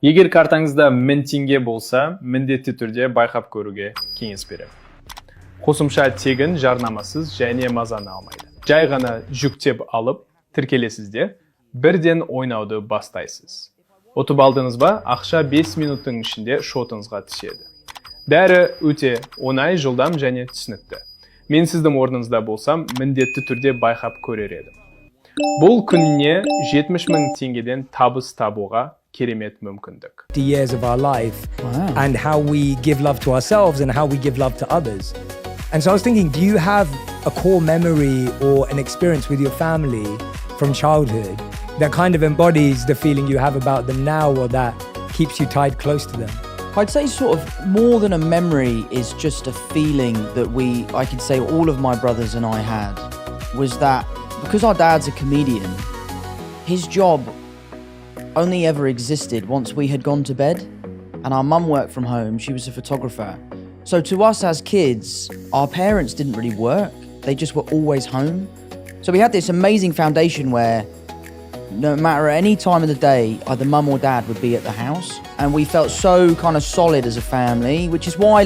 Егер картаңызда 1000 теңге болса, міндетті түрде байқап көруге кеңес беремін. Қосымша тегін, жарнамасыз және мазаны алмайды. Жай ғана жүктеп алып, тіркелесіз де, бірден ойнауды бастайсыз. Ұтып алдыңыз ба, ақша 5 минуттың ішінде шотыңызға түседі. Бәрі өте оңай, жылдам және түсінікті. Мен сіздің орныңызда болсам, міндетті түрде байқап көрер едім. Бұл күніне 70 000 теңгеден табыс табуға керемет мүмкіндік. Years of our life and how we give love to ourselves and how we give love to others. And so I was thinking, do you have a core memory or an experience with your family from childhood that kind of embodies the feeling you have about them now or that keeps you tied close to them? I'd say sort of more than a memory is just a feeling that I could say all of my brothers and I had, was that because our dad's a comedian, his job only ever existed once we had gone to bed, and our mum worked from home, she was a photographer. So to us as kids, our parents didn't really work, they just were always home. So we had this amazing foundation where no matter any time of the day, either mum or dad would be at the house, and we felt so kind of solid as a family, which is why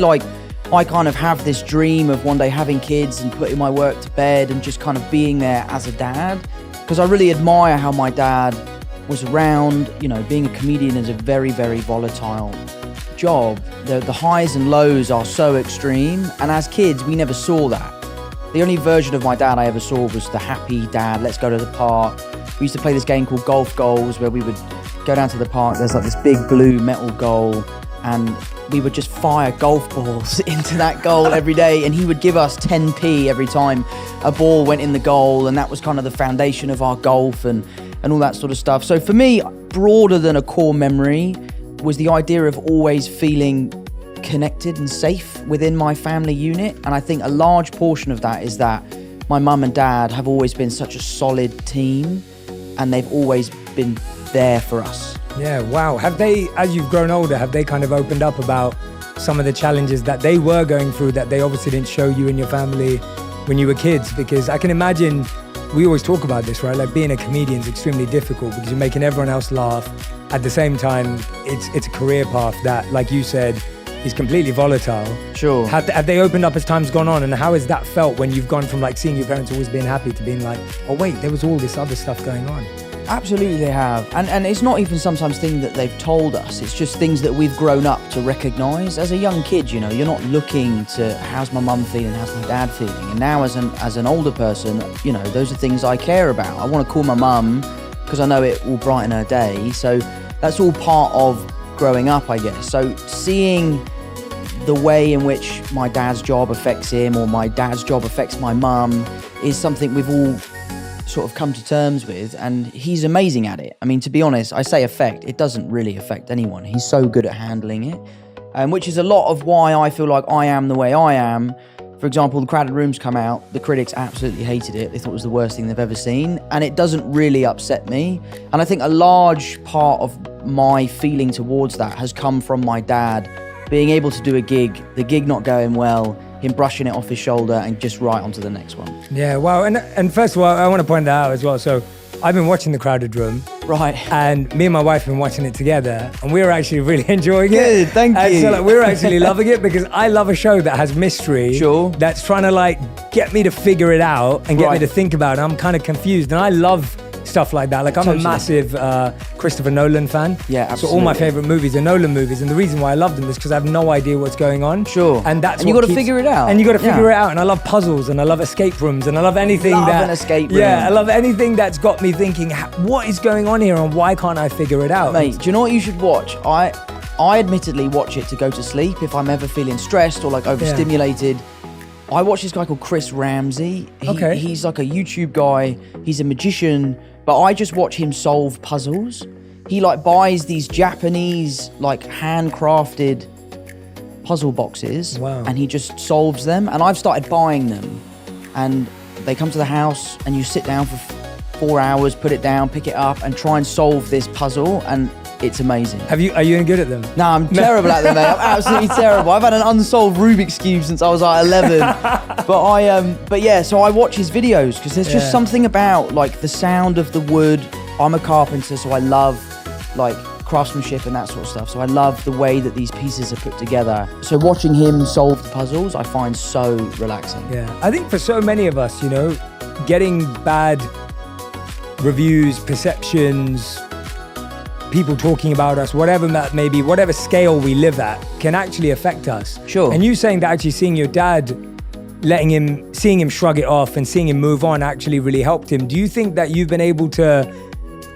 I kind of have this dream of one day having kids and putting my work to bed and just kind of being there as a dad, because I really admire how my dad was around. You know, being a comedian is a very, very volatile job. The highs and lows are so extreme, and as kids, we never saw that. The only version of my dad I ever saw was the happy dad, let's go to the park. We used to play this game called Golf Goals, where we would go down to the park, there's like this big blue metal goal, and we would just fire golf balls into that goal every day, and he would give us 10p every time a ball went in the goal, and that was kind of the foundation of our golf and all that sort of stuff. So for me, broader than a core memory was the idea of always feeling connected and safe within my family unit. And I think a large portion of that is that my mum and dad have always been such a solid team, and they've always been there for us. Yeah, wow. Have they, as you've grown older, have they kind of opened up about some of the challenges that they were going through that they obviously didn't show you and your family when you were kids? Because I can imagine, we always talk about this, right? Like being a comedian is extremely difficult because you're making everyone else laugh. At the same time, it's a career path that, like you said, is completely volatile. Sure. Have they opened up as time's gone on, and how has that felt when you've gone from like seeing your parents always being happy to being like, oh wait, there was all this other stuff going on? Absolutely they have. And it's not even sometimes things that they've told us, it's just things that we've grown up to recognise. As a young kid, you know, you're not looking to how's my mum feeling, how's my dad feeling. And now as an older person, you know, those are things I care about. I want to call my mum because I know it will brighten her day. So that's all part of growing up, I guess. So seeing the way in which my dad's job affects him or my dad's job affects my mum is something we've all sort of come to terms with, and he's amazing at it. I mean, to be honest, I say affect, it doesn't really affect anyone. He's so good at handling it, which is a lot of why I feel like I am the way I am. For example, The Crowded Room's come out, the critics absolutely hated it. They thought it was the worst thing they've ever seen, and it doesn't really upset me. And I think a large part of my feeling towards that has come from my dad being able to do a gig, the gig not going well, him brushing it off his shoulder and just right onto the next one. Yeah, wow. And first of all, I want to point that out as well. So I've been watching The Crowded Room. Right. And me and my wife have been watching it together, and we're actually really enjoying it. Good, thank and you. so we're actually loving it because I love a show that has mystery. Sure. That's trying to like get me to figure it out and get me to think about it. I'm kind of confused, and I love stuff like that. Like I'm a massive Christopher Nolan fan. Yeah, absolutely. So all my favorite movies are Nolan movies, and the reason why I love them is because I have no idea what's going on. Sure. And that's and you got to figure it out. And you got to figure it out. And I love puzzles, and I love escape rooms, and I love anything an escape room. Yeah, I love anything that's got me thinking, what is going on here, and why can't I figure it out? Mate, do you know what you should watch? I admittedly watch it to go to sleep if I'm ever feeling stressed or like overstimulated. I watch this guy called Chris Ramsey. He's like a YouTube guy. He's a magician, but I just watch him solve puzzles. He like buys these Japanese like handcrafted puzzle boxes, and he just solves them. And I've started buying them, and they come to the house, and you sit down for 4 hours, put it down, pick it up, and try and solve this puzzle, and it's amazing. Are you any good at them? No, I'm terrible at them, mate. I'm absolutely terrible. I've had an unsolved Rubik's Cube since I was like 11. But yeah, so I watch his videos because there's just something about like the sound of the wood. I'm a carpenter, so I love like craftsmanship and that sort of stuff. So I love the way that these pieces are put together. So watching him solve the puzzles, I find so relaxing. Yeah, I think for so many of us, you know, getting bad reviews, perceptions, people talking about us, whatever that may be, whatever scale we live at, can actually affect us. Sure. And you saying that actually seeing your dad, seeing him shrug it off and seeing him move on actually really helped him. Do you think that you've been able to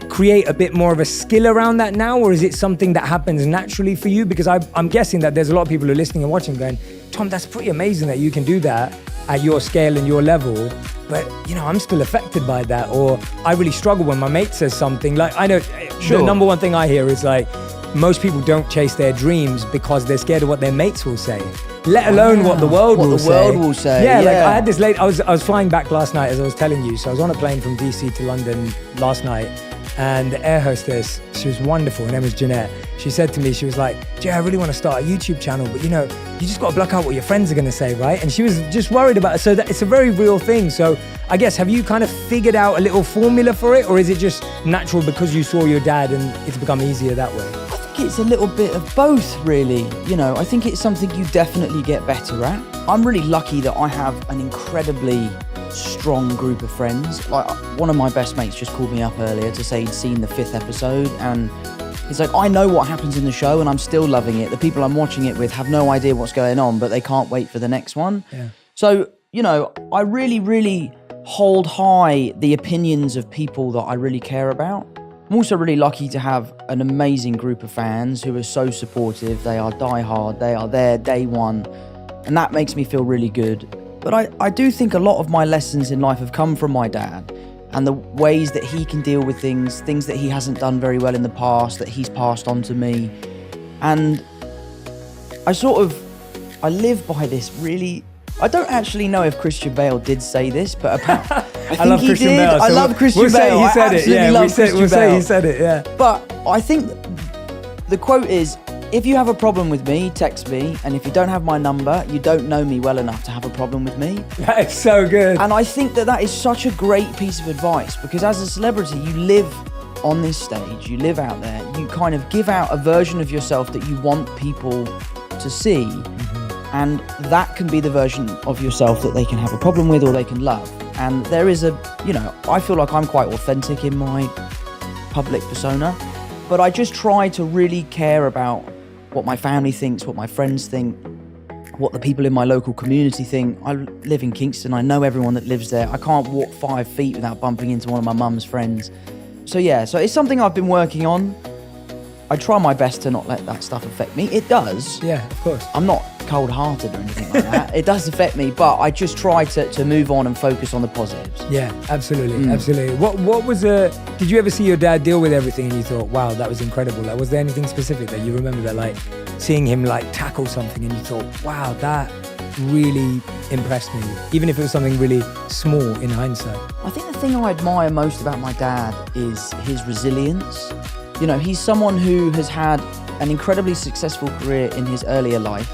create a bit more of a skill around that now, or is it something that happens naturally for you? Because I'm guessing that there's a lot of people who are listening and watching going, Tom, that's pretty amazing that you can do that at your scale and your level, but you know, I'm still affected by that, or I really struggle when my mate says something. Like, I know the number one thing I hear is like, most people don't chase their dreams because they're scared of what their mates will say, let alone what the world will say. Yeah, like I had this I was flying back last night, as I was telling you. So I was on a plane from DC to London last night, and the air hostess, she was wonderful, her name was Jeanette. She said to me, she was like, Jay, I really want to start a YouTube channel, but you know, you just got to block out what your friends are going to say, right? And she was just worried about it. So that it's a very real thing. So I guess, have you kind of figured out a little formula for it, or is it just natural because you saw your dad and it's become easier that way? I think it's a little bit of both, really. You know, I think it's something you definitely get better at. I'm really lucky that I have an incredibly strong group of friends. Like, one of my best mates just called me up earlier to say he'd seen the 5th episode, and he's like, I know what happens in the show and I'm still loving it. The people I'm watching it with have no idea what's going on, but they can't wait for the next one. Yeah. So, you know, I really, really hold high the opinions of people that I really care about. I'm also really lucky to have an amazing group of fans who are so supportive. They are diehard, they are there day one, and that makes me feel really good. But I do think a lot of my lessons in life have come from my dad, and the ways that he can deal with things that he hasn't done very well in the past, that he's passed on to me. And I live by this really, I don't actually know if Christian Bale did say this, but I think he did. Bale, so I love Christian Bale. Bale. He said I it. Yeah, love we'll say he said it. Yeah. But I think the quote is, if you have a problem with me, text me. And if you don't have my number, you don't know me well enough to have a problem with me. That is so good. And I think that is such a great piece of advice, because as a celebrity, you live on this stage, you live out there, you kind of give out a version of yourself that you want people to see. Mm-hmm. And that can be the version of yourself that they can have a problem with or they can love. And there is I feel like I'm quite authentic in my public persona, but I just try to really care about what my family thinks, what my friends think, what the people in my local community think. I live in Kingston, I know everyone that lives there. I can't walk 5 feet without bumping into one of my mum's friends. So it's something I've been working on. I try my best to not let that stuff affect me. It does. Yeah, of course. I'm not cold-hearted or anything like that. It does affect me, but I just try to move on and focus on the positives. Yeah, absolutely, absolutely. What was did you ever see your dad deal with everything and you thought, wow, that was incredible? Like, was there anything specific that you remember that, like, seeing him like tackle something and you thought, wow, that really impressed me, even if it was something really small in hindsight? I think the thing I admire most about my dad is his resilience. You know, he's someone who has had an incredibly successful career in his earlier life,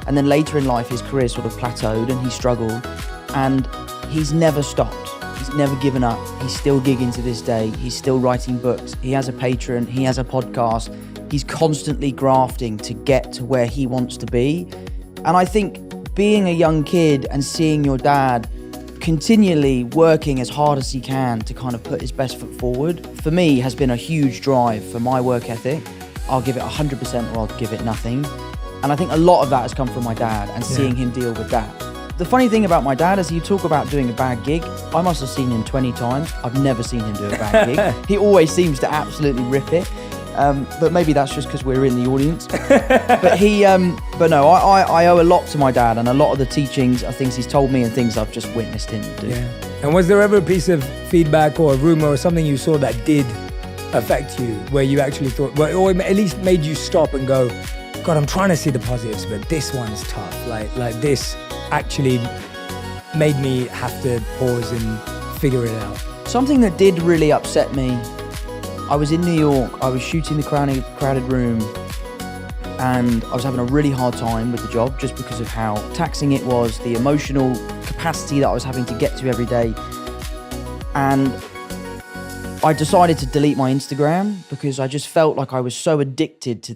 and then later in life his career sort of plateaued and he struggled, and he's never stopped. He's never given up. He's still gigging to this day. He's still writing books. He has a Patreon. He has a podcast. He's constantly grafting to get to where he wants to be. And I think being a young kid and seeing your dad continually working as hard as he can to kind of put his best foot forward, for me, has been a huge drive for my work ethic. I'll give it 100% or I'll give it nothing. And I think a lot of that has come from my dad and seeing him deal with that. The funny thing about my dad is, you talk about doing a bad gig. I must have seen him 20 times. I've never seen him do a bad gig. He always seems to absolutely rip it. But maybe that's just because we're in the audience. But no, I owe a lot to my dad, and a lot of the teachings are things he's told me and things I've just witnessed him do. Yeah. And was there ever a piece of feedback or a rumor or something you saw that did affect you, where you actually thought, well, or at least made you stop and go, God, I'm trying to see the positives, but this one's tough. Like this actually made me have to pause and figure it out. Something that did really upset me, I was in New York, I was shooting The Crowded Room, and I was having a really hard time with the job just because of how taxing it was, the emotional capacity that I was having to get to every day. And I decided to delete my Instagram because I just felt like I was so addicted to